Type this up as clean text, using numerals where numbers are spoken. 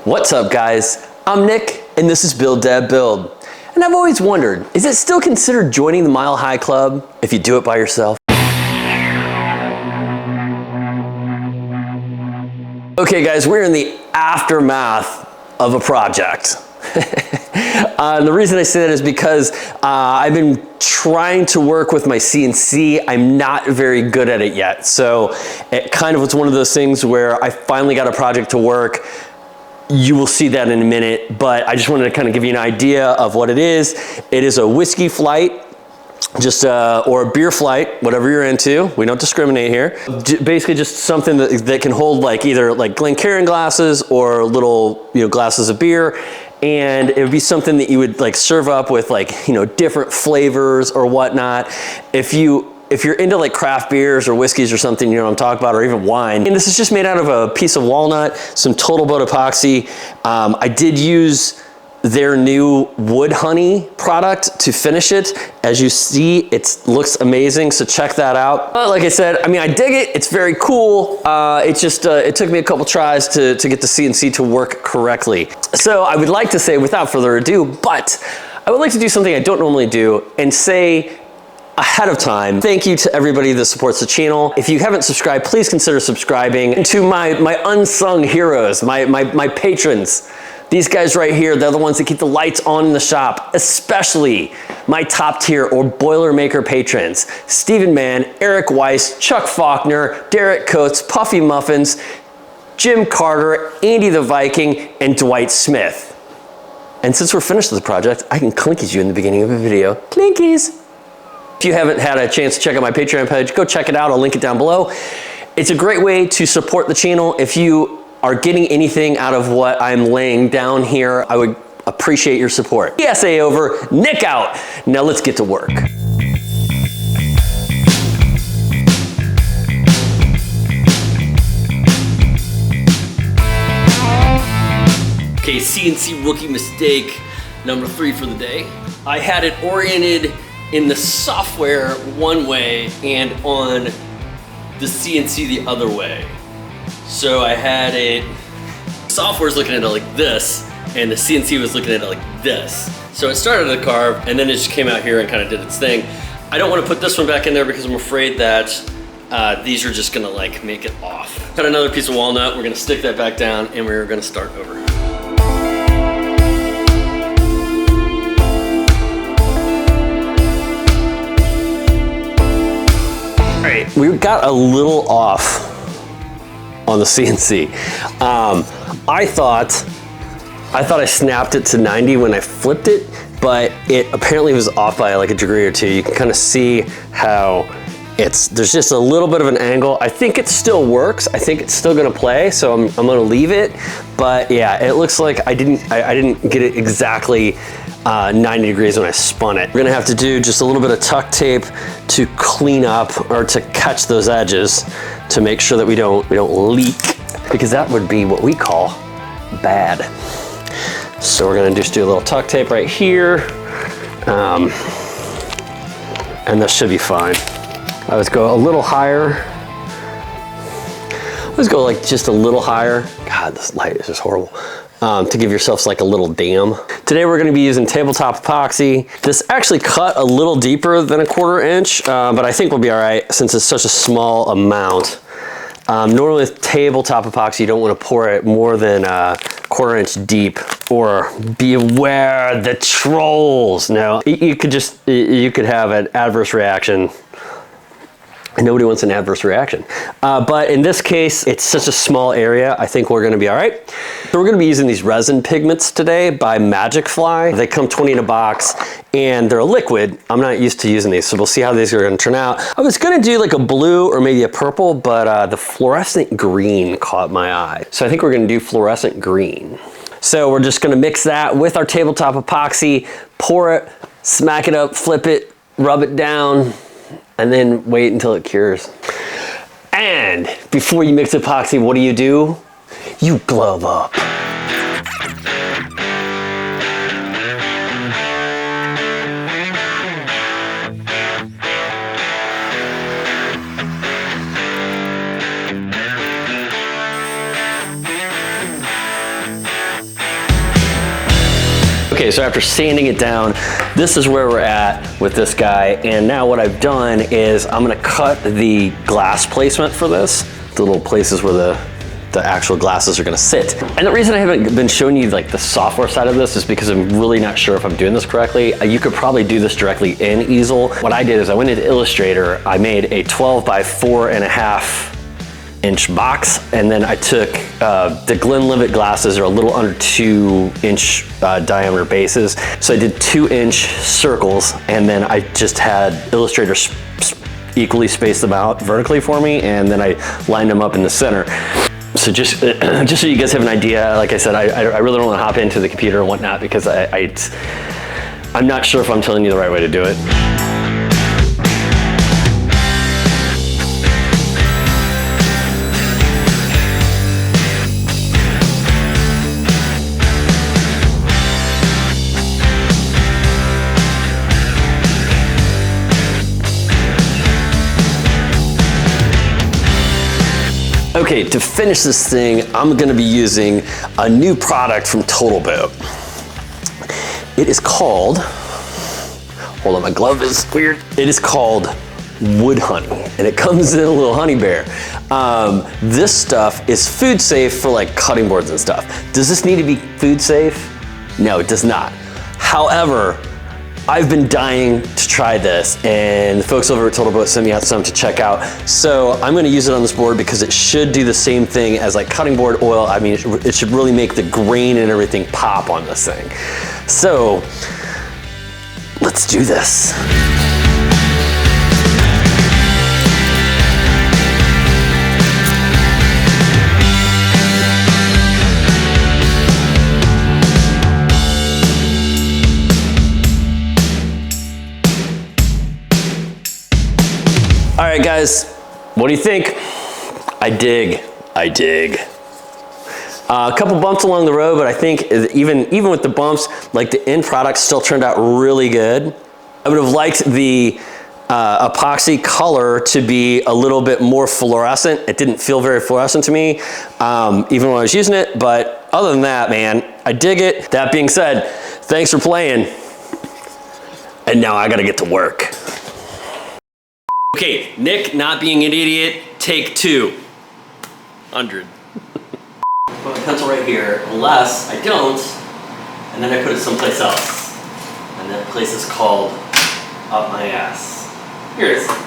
What's up guys? I'm Nick and this is Build Dad Build. And I've always wondered, is it still considered joining the Mile High Club if you do it by yourself? Okay guys, we're in the aftermath of a project. The reason I say that is because I've been trying to work with my CNC. I'm not very good at it yet. So it kind of was one of those things where I finally got a project to work. You will see that in a minute, but I just wanted to kind of give you an idea of what it is. It is a whiskey flight, or a beer flight, whatever you're into. We don't discriminate here. Basically just something that can hold like either like Glencairn glasses or little, glasses of beer. And it would be something that you would like serve up with like, different flavors or whatnot. If you're into like craft beers or whiskeys or something, you know what I'm talking about, or even wine. And this is just made out of a piece of walnut, some Total Boat epoxy. I did use their new wood honey product to finish it. As you see, it looks amazing, so check that out. But like I said, I dig it, it's very cool. It took me a couple tries to get the CNC to work correctly. So I would like to say, without further ado, but I would like to do something I don't normally do and say ahead of time, thank you to everybody that supports the channel. If you haven't subscribed, please consider subscribing. And to my unsung heroes, my patrons, these guys right here, they're the ones that keep the lights on in the shop, especially my top tier or Boilermaker patrons. Stephen Mann, Eric Weiss, Chuck Faulkner, Derek Coates, Puffy Muffins, Jim Carter, Andy the Viking, and Dwight Smith. And since we're finished with the project, I can clinkies you in the beginning of a video. Clinkies! If you haven't had a chance to check out my Patreon page, go check it out. I'll link it down below. It's a great way to support the channel. If you are getting anything out of what I'm laying down here, I would appreciate your support. PSA over, Nick out. Now let's get to work. Okay, CNC rookie mistake number 3 for the day. I had it oriented in the software one way and on the CNC the other way. So I had it, software's looking at it like this, and the CNC was looking at it like this. So it started to carve, and then it just came out here and kind of did its thing. I don't want to put this one back in there because I'm afraid that these are just gonna like make it off. Got another piece of walnut, we're gonna stick that back down, and we're gonna start over. All right, we got a little off on the CNC. I thought I snapped it to 90 when I flipped it, but it apparently was off by like a degree or two. You can kind of see how there's just a little bit of an angle. I think it still works. I think it's still gonna play, so I'm gonna leave it. But yeah, it looks like I didn't get it exactly 90 degrees when I spun it. We're gonna have to do just a little bit of tuck tape to clean up or to catch those edges to make sure that we don't leak, because that would be what we call bad. So we're gonna just do a little tuck tape right here, and this should be fine. I always go a little higher. Let's go like just a little higher. God, this light is just horrible. To give yourselves like a little dam. Today we're gonna be using tabletop epoxy. This actually cut a little deeper than a 1/4 inch, but I think we'll be all right since it's such a small amount. Normally with tabletop epoxy, you don't wanna pour it more than a 1/4 inch deep, or beware the trolls. No, you could have an adverse reaction. Nobody wants an adverse reaction. But in this case, it's such a small area, I think we're gonna be all right. So we're gonna be using these resin pigments today by Magic Fly. They come 20 in a box and they're a liquid. I'm not used to using these, so we'll see how these are gonna turn out. I was gonna do like a blue or maybe a purple, but the fluorescent green caught my eye. So I think we're gonna do fluorescent green. So we're just gonna mix that with our tabletop epoxy, pour it, smack it up, flip it, rub it down, and then wait until it cures. And before you mix epoxy, what do? You glove up. Okay, so after sanding it down, this is where we're at with this guy. And now what I've done is I'm gonna cut the glass placement for this, the little places where the actual glasses are gonna sit. And the reason I haven't been showing you like the software side of this is because I'm really not sure if I'm doing this correctly. You could probably do this directly in Easel. What I did is I went into Illustrator, I made a 12 by 4.5 inch box, and then I took the Glenlivet glasses are a little under 2 inch diameter bases. So I did 2-inch circles, and then I just had Illustrator equally space them out vertically for me, and then I lined them up in the center. So just so you guys have an idea, like I said, I really don't want to hop into the computer and whatnot because I'm not sure if I'm telling you the right way to do it. Okay, to finish this thing, I'm gonna be using a new product from Total Boat. It is called, hold on, my glove is weird. It is called Wood Honey, and it comes in a little honey bear. This stuff is food safe for like cutting boards and stuff. Does this need to be food safe? No, it does not. However, I've been dying to try this, and the folks over at Total Boat sent me out some to check out. So I'm gonna use it on this board because it should do the same thing as like cutting board oil. I mean, it should really make the grain and everything pop on this thing. So let's do this. All right, guys, what do you think? I dig. A couple bumps along the road, but I think even with the bumps, like the end product still turned out really good. I would have liked the epoxy color to be a little bit more fluorescent. It didn't feel very fluorescent to me, even when I was using it, but other than that, man, I dig it. That being said, thanks for playing. And now I gotta get to work. Okay, Nick not being an idiot, take 200. Put my pencil right here, unless I don't, and then I put it someplace else. And that place is called up my ass. Here it is.